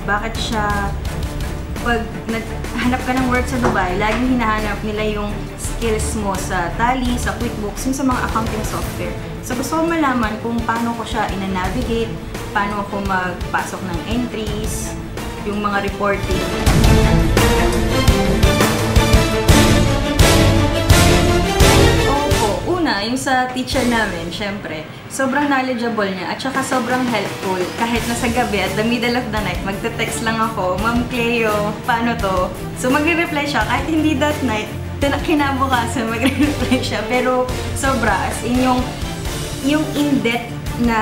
bakit siya, pag naghanap ka ng work sa Dubai, laging hinahanap nila yung skills mo sa Tally, sa QuickBooks, yung sa mga accounting software. So gusto ko malaman kung paano ko siya ina-navigate, paano ako magpasok ng entries, yung mga reporting. Yung sa teacher namin, syempre, sobrang knowledgeable niya at saka sobrang helpful. Kahit nasa gabi at the middle of the night, magte-text lang ako, Ma'am Cleo, paano to? So magre-reply siya kahit hindi that night, kinabukasan magre-reply siya. Pero sobra, as in yung in-depth na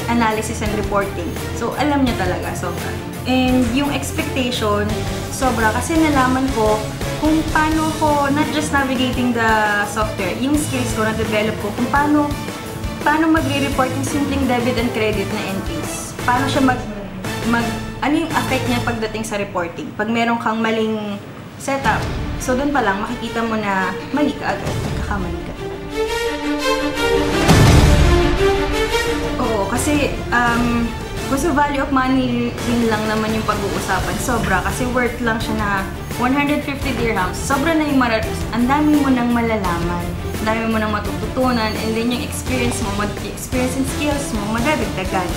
analysis and reporting. So alam niya talaga, sobra. And yung expectation, sobra kasi nalaman ko kung paano ko, not just navigating the software, yung skills ko na-develop ko, kung paano magre-report yung simpleng debit and credit na entries. Paano siya ano yung effect niya pagdating sa reporting. Pag meron kang maling setup, so doon pa lang makikita mo na mali ka agad, nagkakamali ka. Oo, kasi kung sa value of money rin lang naman yung pag-uusapan, sobra. Kasi worth lang siya na 150 dirhams. Sobra na yung ang dami mo nang malalaman. Ang dami mo nang matututunan. And then yung experience mo, experience and skills mo, madadagdagan.